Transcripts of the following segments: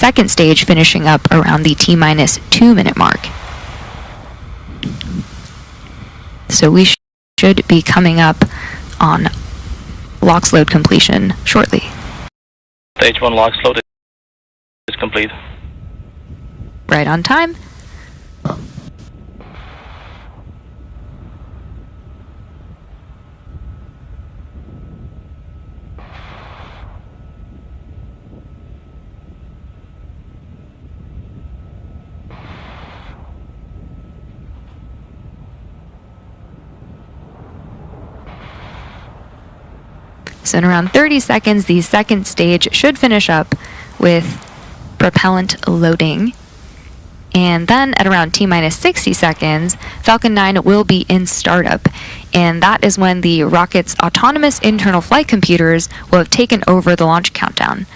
second stage finishing up around the T-minus 2 minute mark. So we should be coming up on LOX load completion shortly. Stage 1 LOX load is complete. Right on time. So in around 30 seconds, the second stage should finish up with propellant loading. And then at around T-minus 60 seconds, Falcon 9 will be in startup. And that is when the rocket's autonomous internal flight computers will have taken over the launch countdown.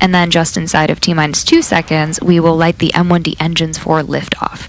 And then just inside of T-minus 2 seconds, we will light the M1D engines for liftoff.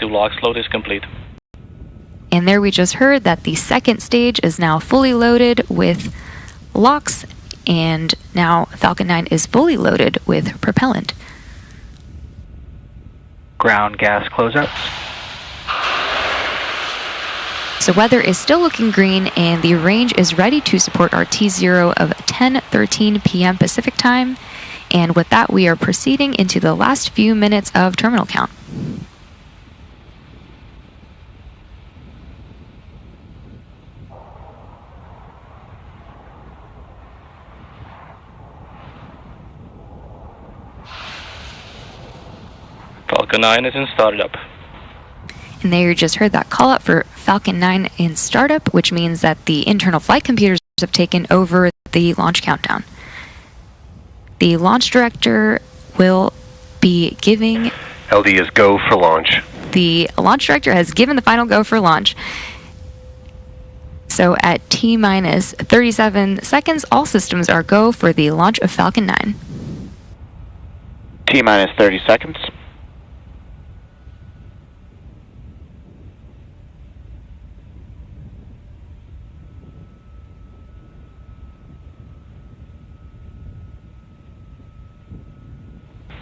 LOX load is complete. And there we just heard that the second stage is now fully loaded with LOX, and now Falcon 9 is fully loaded with propellant. Ground gas closeouts. So weather is still looking green, and the range is ready to support our T0 of 10:13 p.m. Pacific time. And with that, we are proceeding into the last few minutes of terminal count. Falcon 9 is in startup. And there you just heard that call out for Falcon 9 in startup, which means that the internal flight computers have taken over the launch countdown. The launch director will be giving... LD is go for launch. The launch director has given the final go for launch. So at T-minus 37 seconds, all systems are go for the launch of Falcon 9. T-minus 30 seconds.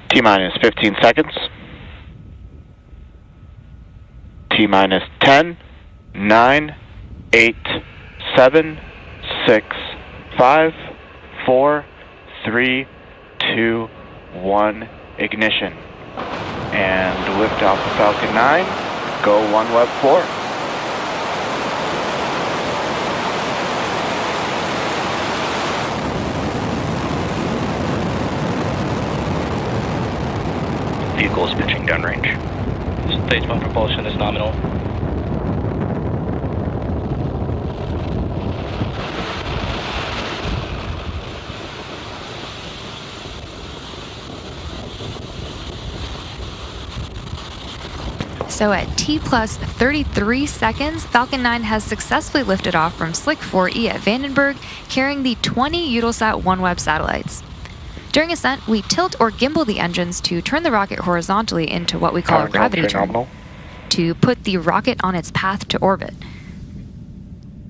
T-minus 15 seconds. T-minus 10, 9, 8, 7, 6, 5, 4, 3, 2, 1, ignition. And lift off the Falcon 9, go OneWeb 4. Vehicle is pitching downrange. Stage 1 propulsion is nominal. So at T plus 33 seconds, Falcon 9 has successfully lifted off from Slick 4E at Vandenberg, carrying the 20 Eutelsat OneWeb satellites. During ascent, we tilt or gimbal the engines to turn the rocket horizontally into what we call a gravity turn, to put the rocket on its path to orbit.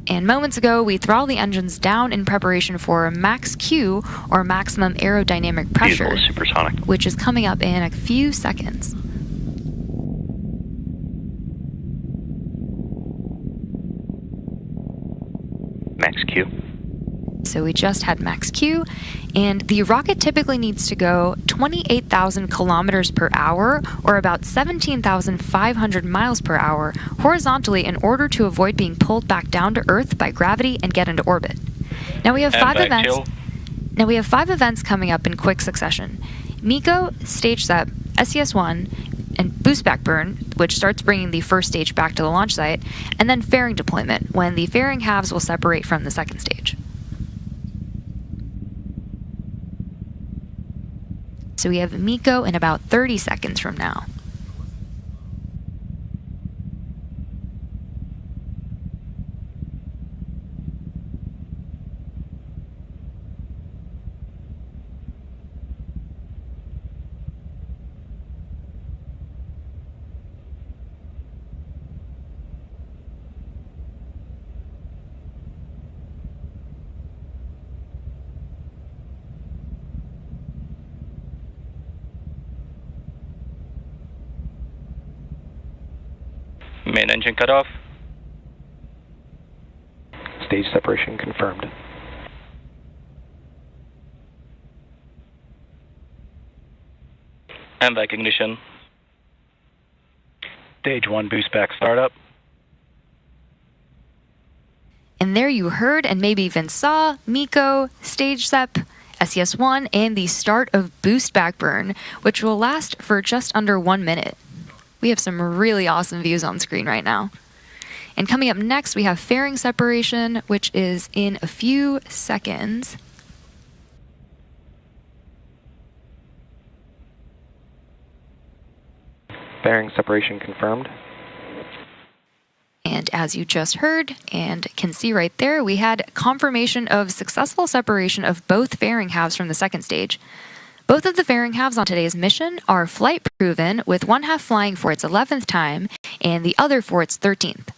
And moments ago, we throttled the engines down in preparation for max Q, or maximum aerodynamic pressure, Vehicle is supersonic. which is coming up in a few seconds. Max Q. So we just had max Q, and the rocket typically needs to go 28,000 kilometers per hour, or about 17,500 miles per hour, horizontally in order to avoid being pulled back down to Earth by gravity and get into orbit. Now we have five events coming up in quick succession. MECO, stage set, SES-1, and boost back burn, which starts bringing the first stage back to the launch site, and then fairing deployment, when the fairing halves will separate from the second stage. So we have MECO in about 30 seconds from now. Main engine cut off. Stage separation confirmed. MVAC ignition. Stage 1 boost back startup. And there you heard and maybe even saw MECO, Stage SEP, SES-1, and the start of boost back burn, which will last for just under 1 minute. We have some really awesome views on screen right now. And coming up next, we have fairing separation, which is in a few seconds. Fairing separation confirmed. And as you just heard and can see right there, we had confirmation of successful separation of both fairing halves from the second stage. Both of the fairing halves on today's mission are flight proven, with one half flying for its 11th time and the other for its 13th.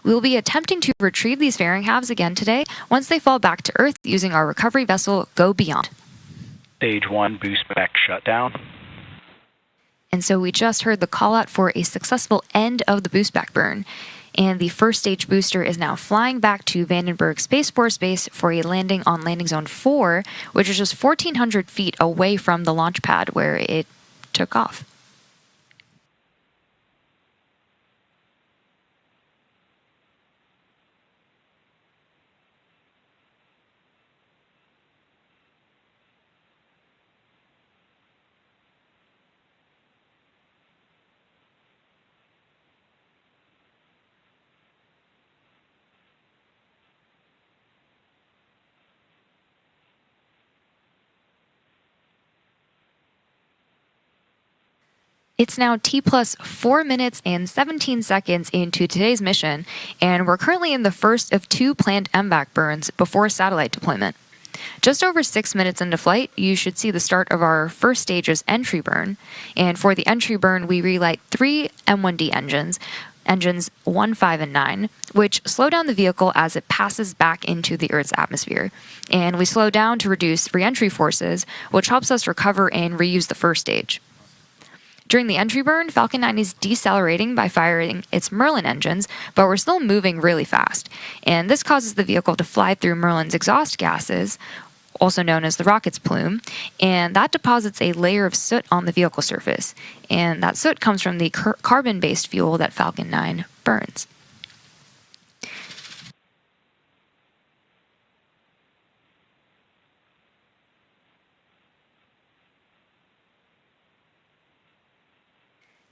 We will be attempting to retrieve these fairing halves again today once they fall back to Earth using our recovery vessel Go Beyond. Stage 1 boost back shutdown. And so we just heard the call out for a successful end of the boost back burn. And the first stage booster is now flying back to Vandenberg Space Force Base for a landing on Landing Zone 4, which is just 1,400 feet away from the launch pad where it took off. It's now T plus 4 minutes and 17 seconds into today's mission, and we're currently in the first of 2 planned MVAC burns before satellite deployment. Just over 6 minutes into flight, you should see the start of our first stage's entry burn, and for the entry burn, we relight 3 M1D engines 1, 5, and 9, which slow down the vehicle as it passes back into the Earth's atmosphere. And we slow down to reduce re-entry forces, which helps us recover and reuse the first stage. During the entry burn, Falcon 9 is decelerating by firing its Merlin engines, but we're still moving really fast. And this causes the vehicle to fly through Merlin's exhaust gases, also known as the rocket's plume, and that deposits a layer of soot on the vehicle surface. And that soot comes from the carbon-based fuel that Falcon 9 burns.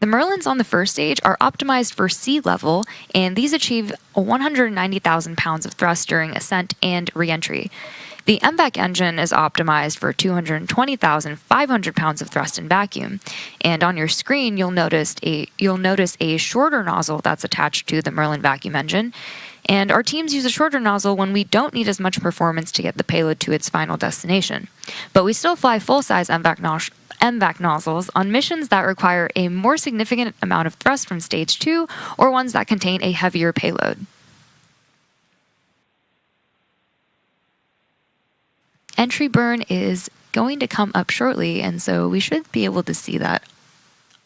The Merlins on the first stage are optimized for sea level, and these achieve 190,000 pounds of thrust during ascent and re-entry. The MVAC engine is optimized for 220,500 pounds of thrust in vacuum, and on your screen you'll notice a shorter nozzle that's attached to the Merlin vacuum engine. And our teams use a shorter nozzle when we don't need as much performance to get the payload to its final destination. But we still fly full-size MVAC nozzles on missions that require a more significant amount of thrust from stage 2 or ones that contain a heavier payload. Entry burn is going to come up shortly, and so we should be able to see that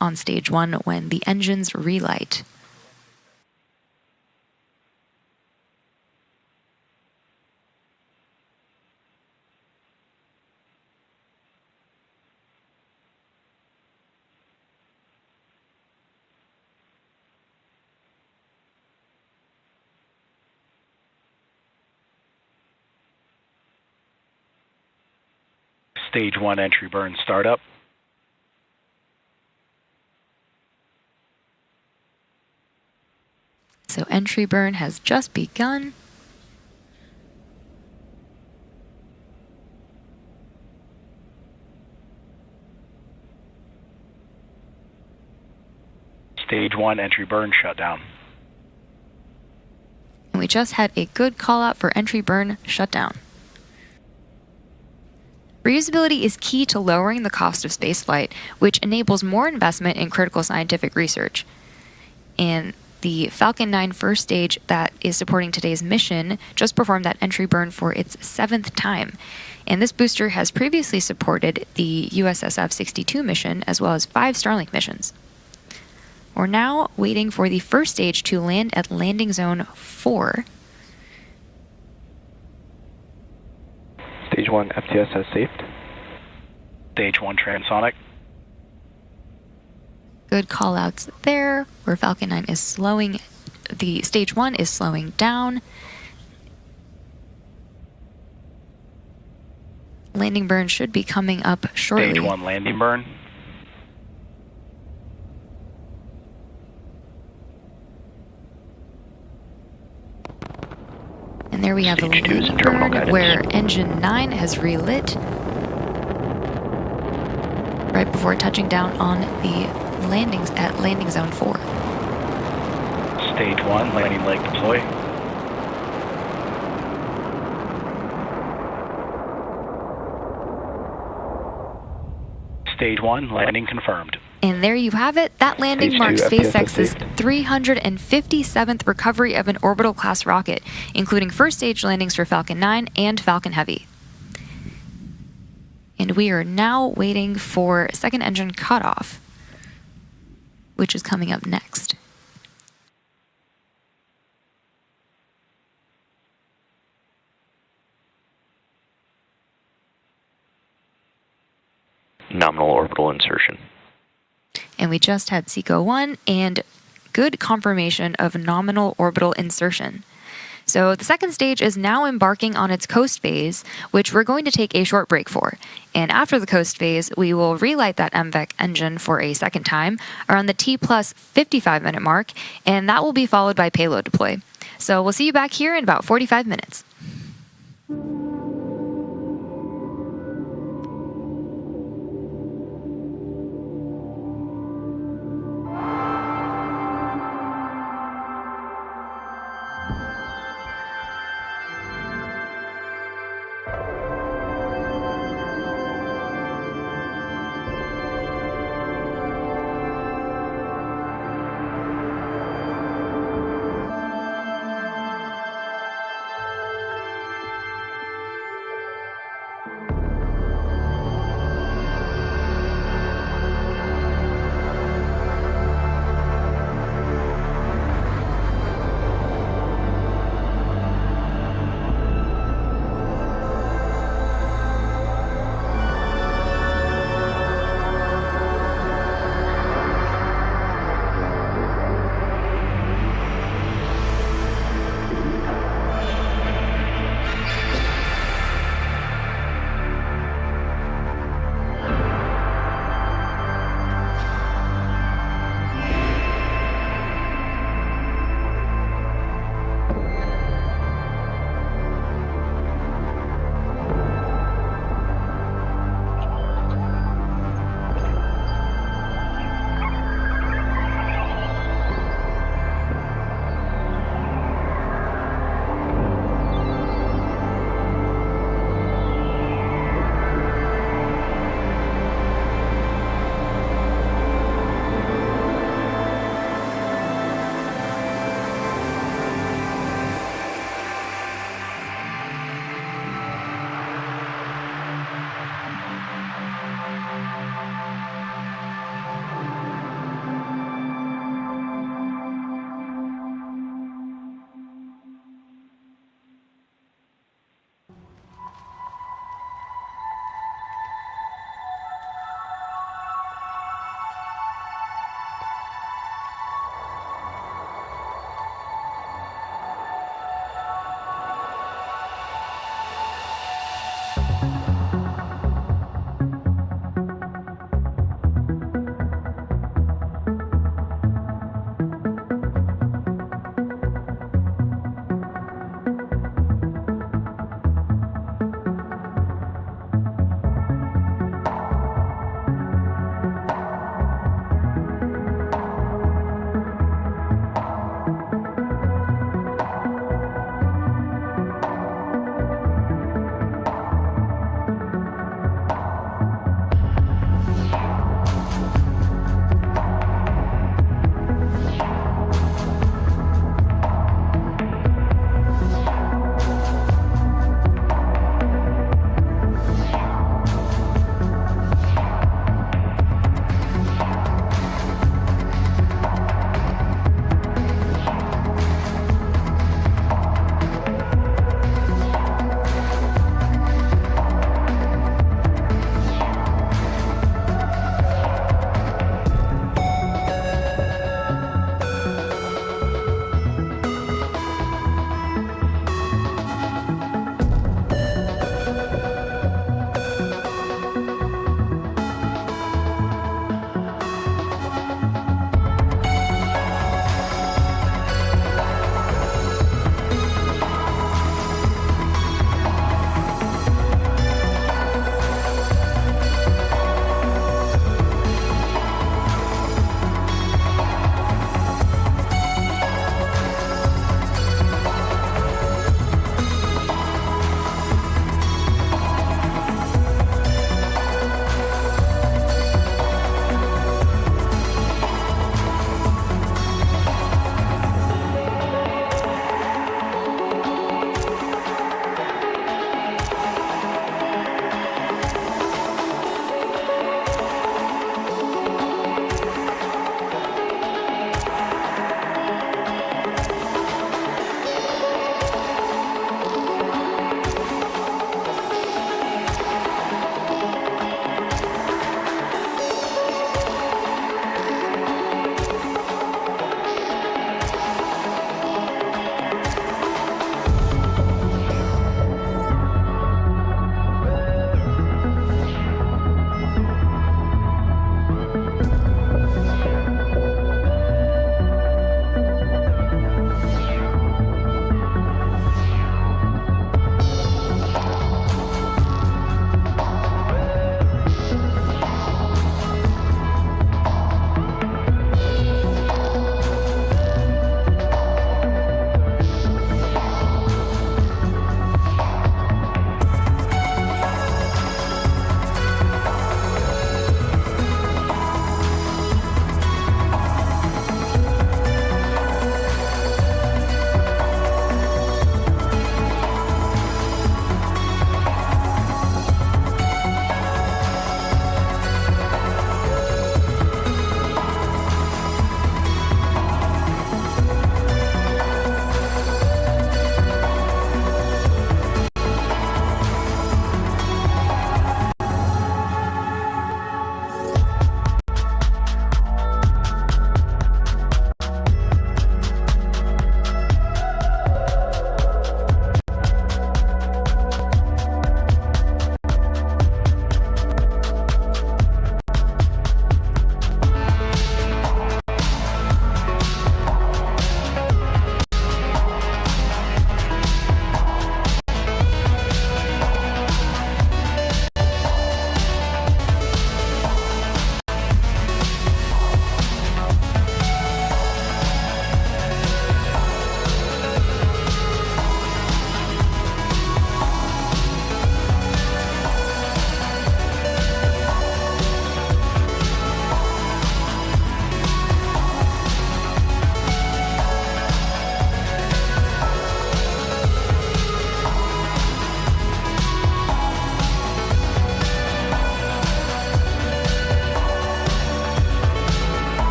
on stage 1 when the engines relight. Stage 1 entry burn startup. So entry burn has just begun. Stage 1 entry burn shutdown. And we just had a good call out for entry burn shutdown. Reusability is key to lowering the cost of spaceflight, which enables more investment in critical scientific research. And the Falcon 9 first stage that is supporting today's mission just performed that entry burn for its 7th time. And this booster has previously supported the USSF 62 mission as well as 5 Starlink missions. We're now waiting for the first stage to land at landing zone 4. Stage 1 FTS has safed. Stage 1 transonic. Good call-outs there, where Falcon 9 is slowing. The stage 1 is slowing down. Landing burn should be coming up shortly. Stage 1 landing burn. And there we have the Stage 2 is landing terminal burn, guidance. where engine 9 has relit right before touching down on the landings at landing zone 4. Stage 1 landing leg deploy. Stage 1 landing confirmed. And there you have it. That landing Stage marks 2 FTS SpaceX's saved. 357th recovery of an orbital class rocket, including first stage landings for Falcon 9 and Falcon Heavy. And we are now waiting for second engine cutoff, which is coming up next. Nominal orbital insertion. And we just had SECO 1 and good confirmation of nominal orbital insertion. So the second stage is now embarking on its coast phase, which we're going to take a short break for. And after the coast phase, we will relight that MVEC engine for a second time around the T plus 55-minute mark, and that will be followed by payload deploy. So we'll see you back here in about 45 minutes.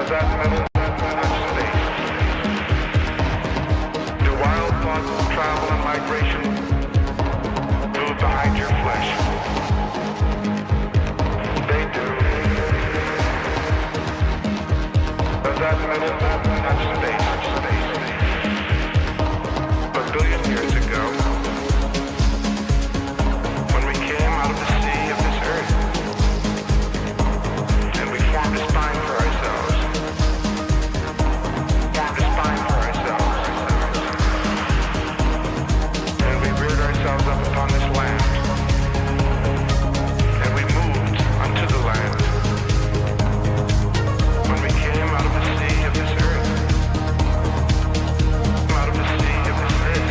Does that metal touch space? Do wild thoughts of travel and migration move behind your flesh? They do. Does that metal touch space? A billion years ago, when we came out of the sea of this earth, and we formed a spine for ourselves, and we reared ourselves up upon this land, and we moved unto the land. When we came out of the sea of this earth, out of the sea of this earth,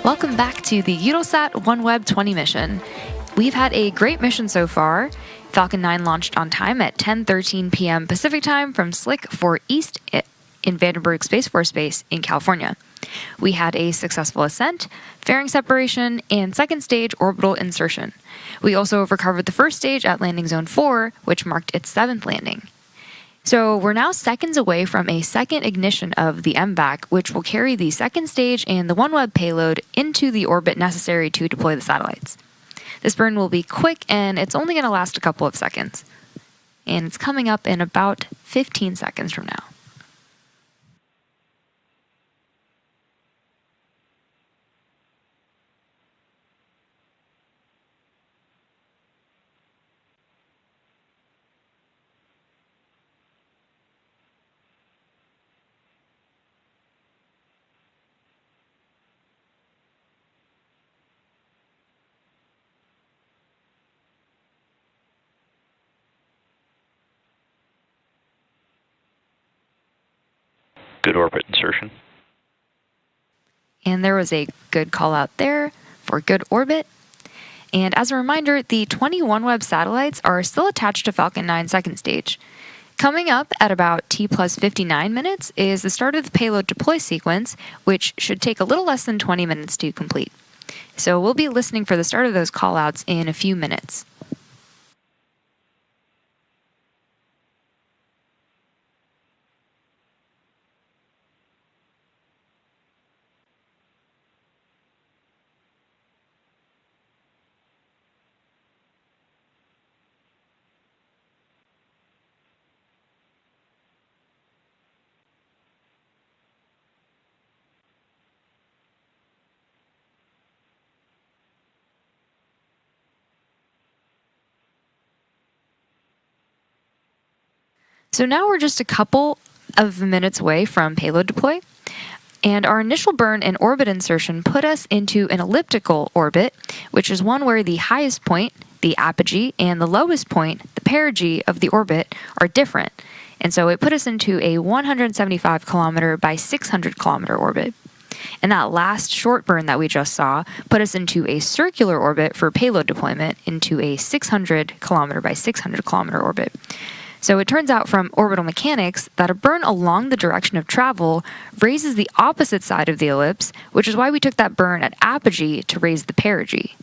Welcome back to the Eutelsat OneWeb 20 mission. We've had a great mission so far. Falcon 9 launched on time at 10:13 p.m. Pacific time from Slick 4 East in Vandenberg Space Force Base in California. We had a successful ascent, fairing separation, and second stage orbital insertion. We also recovered the first stage at landing zone 4, which marked its 7th landing. So we're now seconds away from a second ignition of the MVAC, which will carry the second stage and the OneWeb payload into the orbit necessary to deploy the satellites. This burn will be quick, and it's only going to last a couple of seconds. And it's coming up in about 15 seconds from now. Good orbit insertion. And there was a good call out there for good orbit. And as a reminder, the 20 OneWeb satellites are still attached to Falcon 9 second stage. Coming up at about T plus 59 minutes is the start of the payload deploy sequence, which should take a little less than 20 minutes to complete. So we'll be listening for the start of those callouts in a few minutes. So now we're just a couple of minutes away from payload deploy, and our initial burn and orbit insertion put us into an elliptical orbit, which is one where the highest point, the apogee, and the lowest point, the perigee of the orbit, are different. And so it put us into a 175 kilometer by 600 kilometer orbit. And that last short burn that we just saw put us into a circular orbit for payload deployment into a 600 kilometer by 600 kilometer orbit. So it turns out from orbital mechanics that a burn along the direction of travel raises the opposite side of the ellipse, which is why we took that burn at apogee to raise the perigee.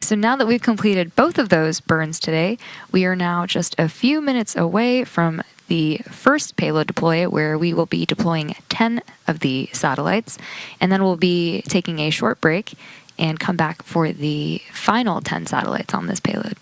So now that we've completed both of those burns today, we are now just a few minutes away from the first payload deploy, where we will be deploying 10 of the satellites, and then we'll be taking a short break and come back for the final 10 satellites on this payload.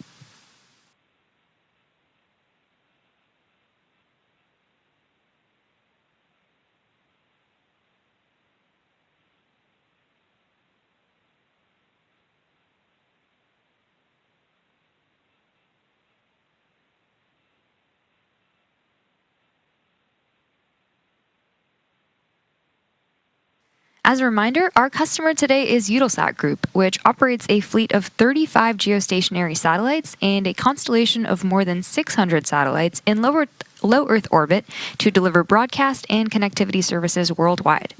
As a reminder, our customer today is Eutelsat Group, which operates a fleet of 35 geostationary satellites and a constellation of more than 600 satellites in low Earth orbit to deliver broadcast and connectivity services worldwide.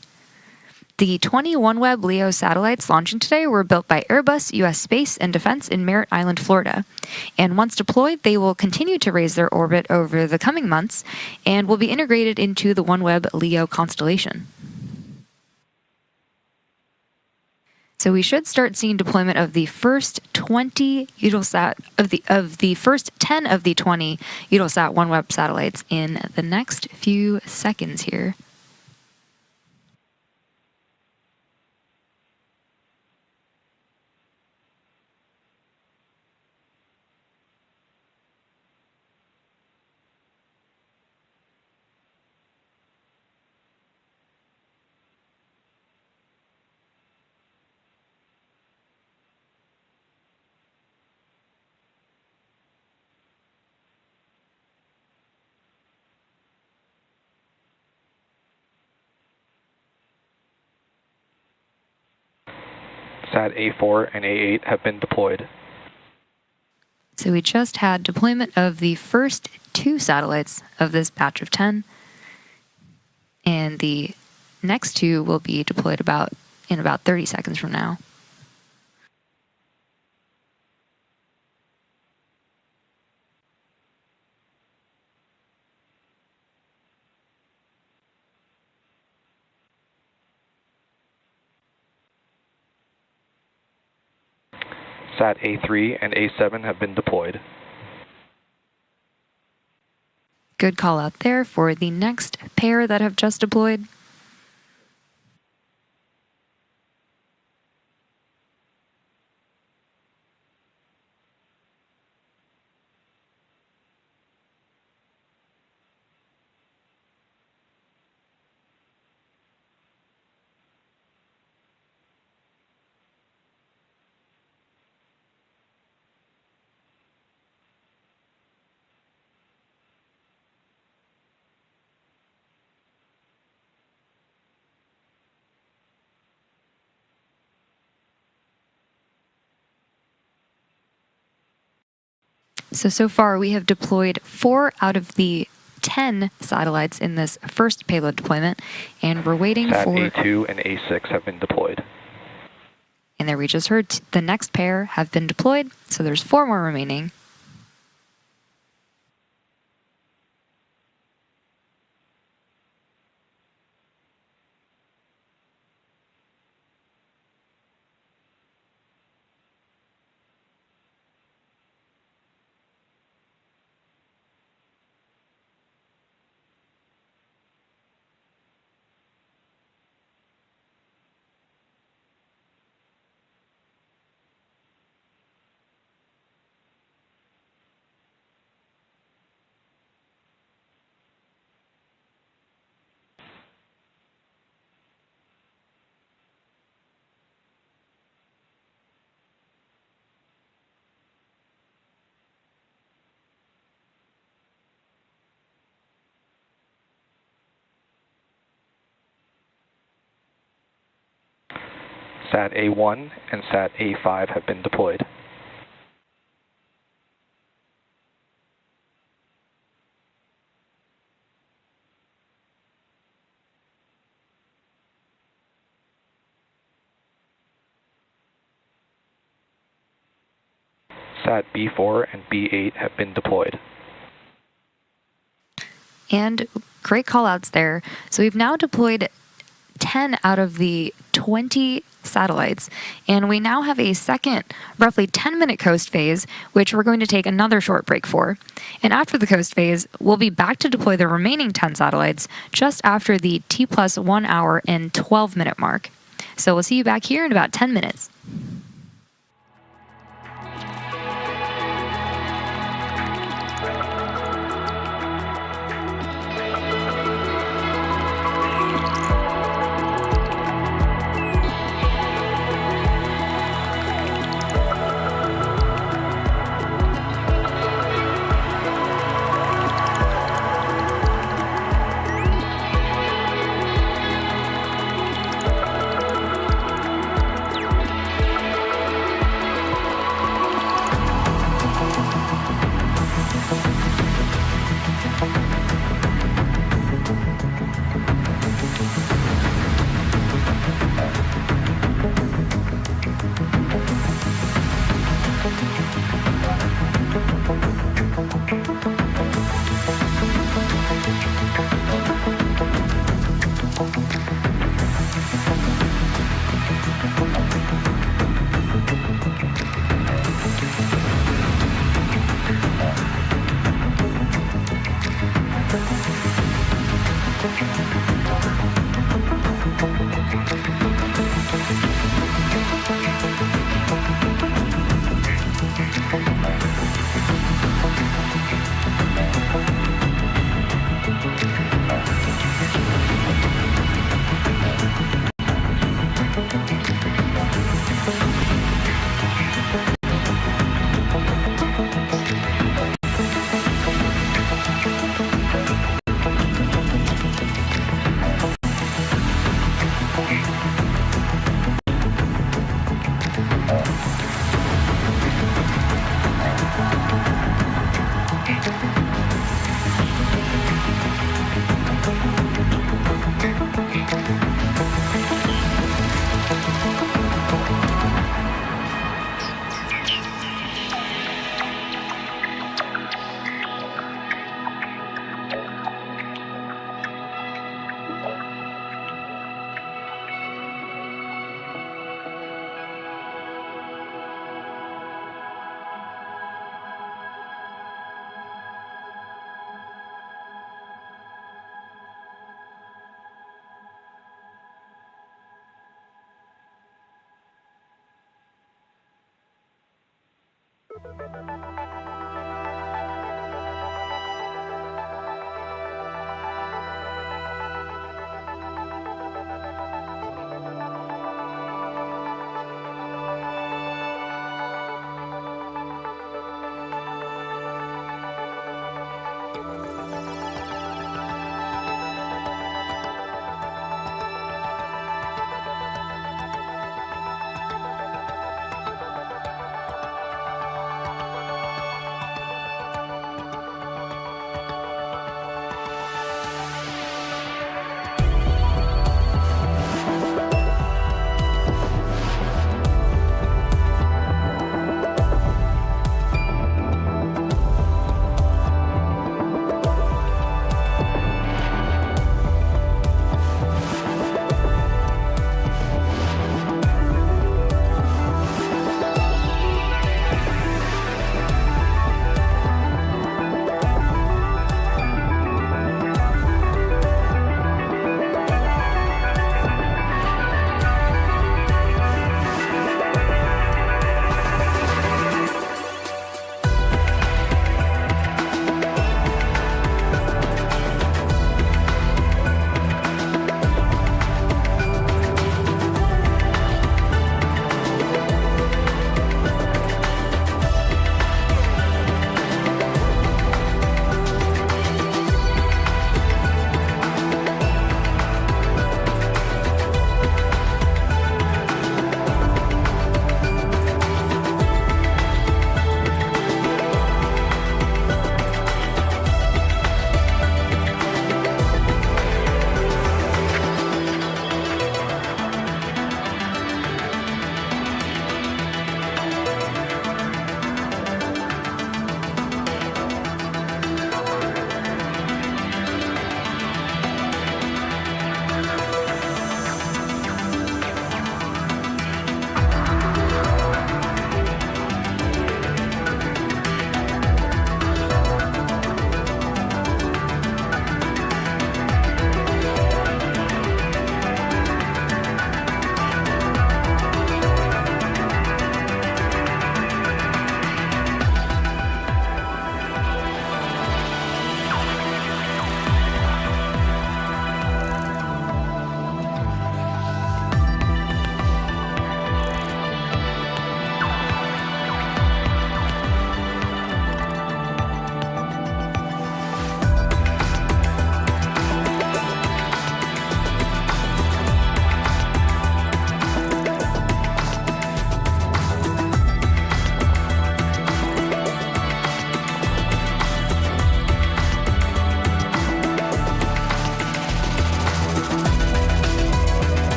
The 20 OneWeb LEO satellites launching today were built by Airbus U.S. Space and Defense in Merritt Island, Florida. And once deployed, they will continue to raise their orbit over the coming months and will be integrated into the OneWeb LEO constellation. So we should start seeing deployment of the first 20 Eutelsat of the first 10 of the 20 Eutelsat OneWeb satellites in the next few seconds here. Sat A4 and A8 have been deployed. So we just had deployment of the first 2 satellites of this batch of 10, and the next 2 will be deployed in about 30 seconds from now. Sat A3 and A7 have been deployed. Good call out there for the next pair that have just deployed. So far we have deployed 4 out of the 10 satellites in this first payload deployment, and we're waiting Sat for... A2 and A6 have been deployed. And there we just heard the next pair have been deployed, so there's 4 more remaining. Sat A1 and Sat A5 have been deployed. Sat B4 and B8 have been deployed. And great call-outs there. So we've now deployed 10 out of the 20 satellites, and we now have a second roughly 10-minute coast phase, which we're going to take another short break for. And after the coast phase, we'll be back to deploy the remaining 10 satellites just after the T plus 1 hour and 12-minute mark. So we'll see you back here in about 10 minutes.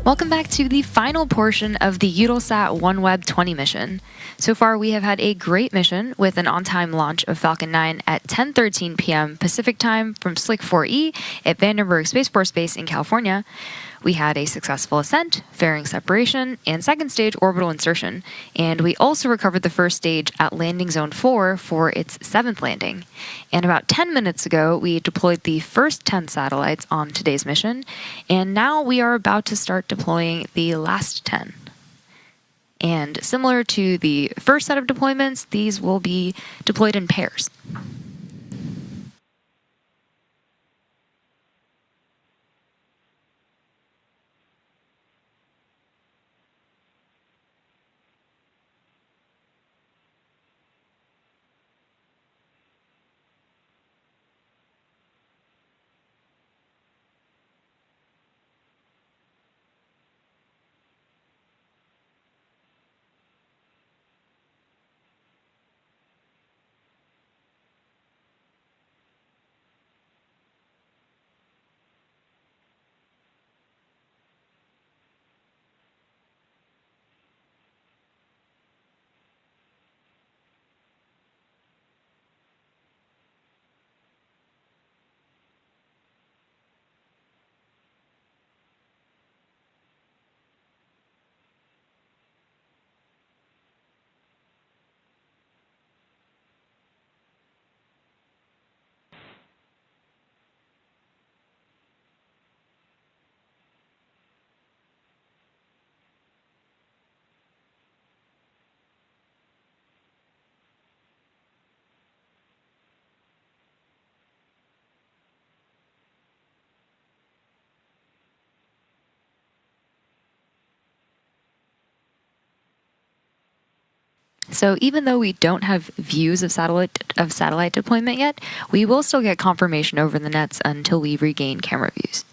Welcome back to the final portion of the Eutelsat OneWeb 20 mission. So far, we have had a great mission with an on-time launch of Falcon 9 at 10:13 p.m. Pacific time from Slick 4E at Vandenberg Space Force Base in California. We had a successful ascent, fairing separation, and second stage orbital insertion, and we also recovered the first stage at Landing Zone 4 for its 7th landing. And about 10 minutes ago, we deployed the first 10 satellites on today's mission, and now we are about to start deploying the last 10. And similar to the first set of deployments, these will be deployed in pairs. So even though we don't have views of satellite deployment yet, we will still get confirmation over the nets until we regain camera views.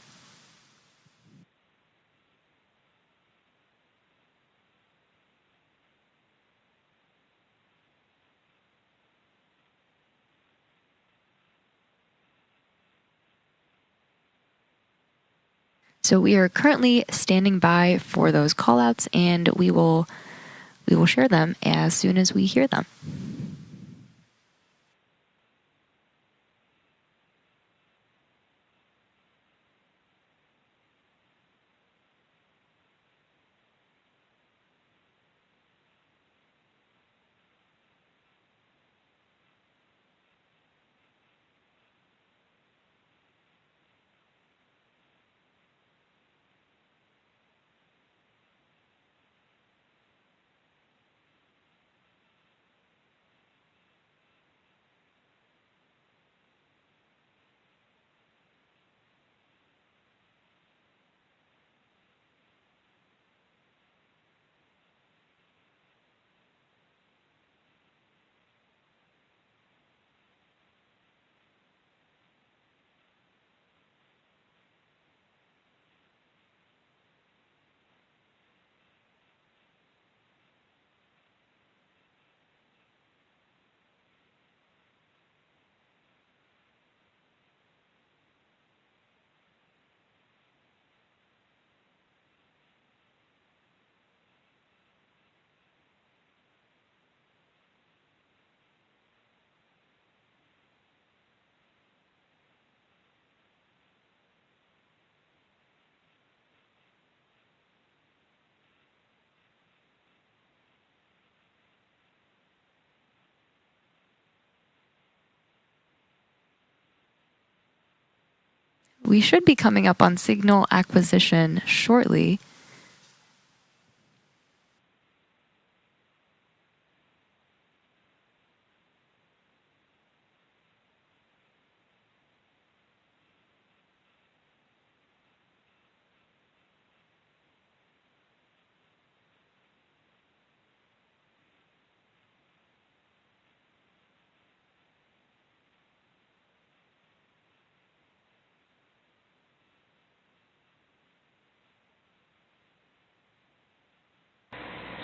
So we are currently standing by for those callouts, and we will share them as soon as we hear them. We should be coming up on signal acquisition shortly.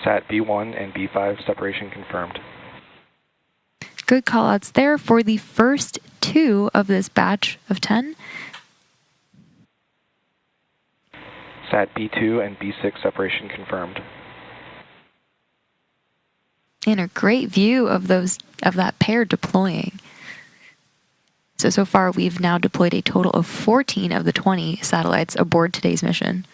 Sat B1 and B5 separation confirmed. Good callouts there for the first 2 of this batch of 10. Sat B2 and B6 separation confirmed. And a great view of that pair deploying. So far we've now deployed a total of 14 of the 20 satellites aboard today's mission.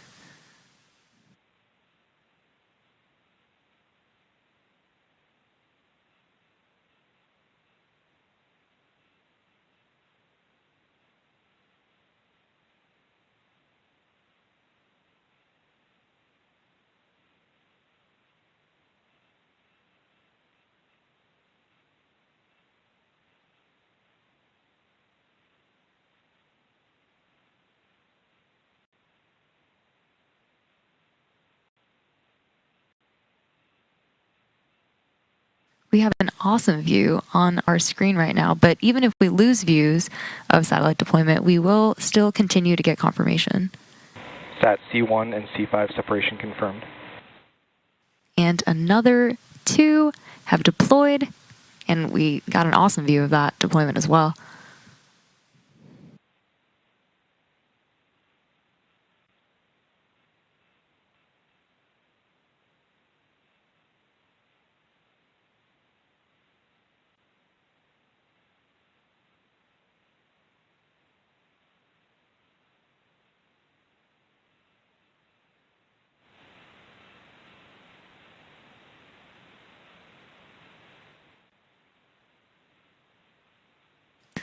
We have an awesome view on our screen right now, but even if we lose views of satellite deployment, we will still continue to get confirmation. Sat C1 and C5 separation confirmed. And another 2 have deployed, and we got an awesome view of that deployment as well.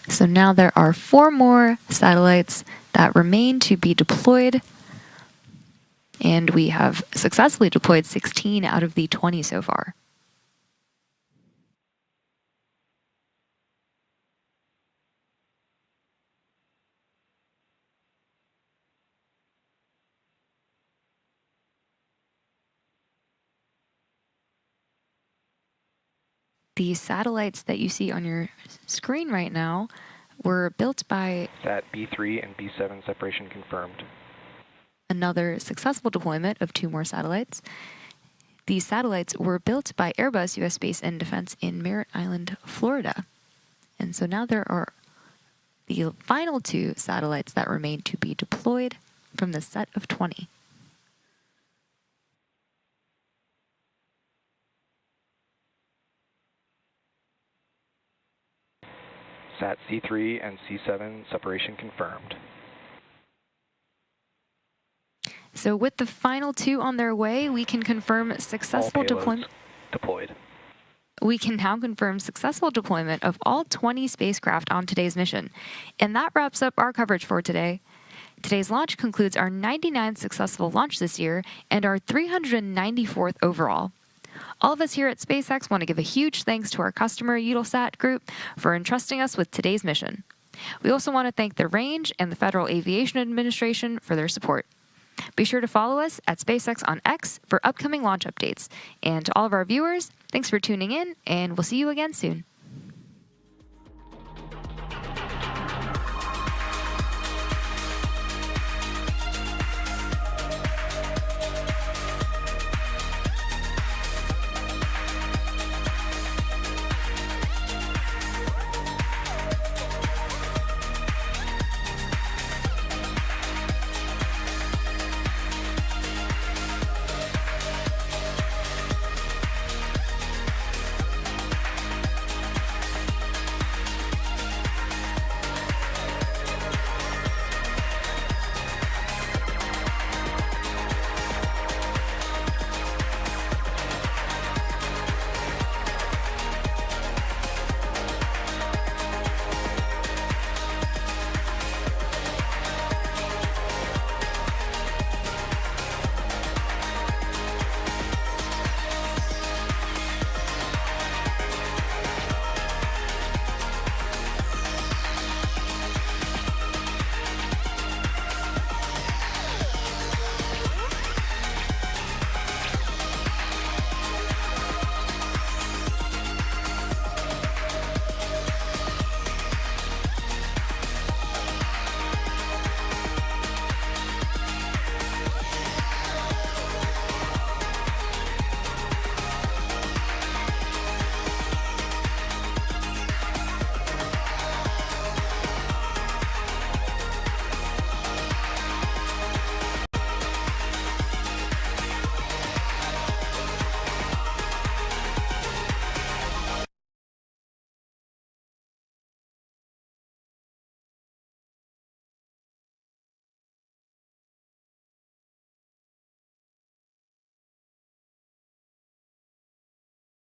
So now there are 4 more satellites that remain to be deployed, and we have successfully deployed 16 out of the 20 so far. The satellites that you see on your screen right now were built by Sat B3 and B7 separation confirmed. another successful deployment of 2 more satellites. These satellites were built by Airbus US Space and Defense in Merritt Island, Florida. And so now there are the final 2 satellites that remain to be deployed from the set of 20. Sat C3 and C7 separation confirmed. So with the final 2 on their way, we can confirm successful All payloads deployed. We can now confirm successful deployment of all 20 spacecraft on today's mission. And that wraps up our coverage for today. Today's launch concludes our 99th successful launch this year and our 394th overall. All of us here at SpaceX want to give a huge thanks to our customer Eutelsat Group for entrusting us with today's mission. We also want to thank the Range and the Federal Aviation Administration for their support. Be sure to follow us at SpaceX on X for upcoming launch updates. And to all of our viewers, thanks for tuning in, and we'll see you again soon.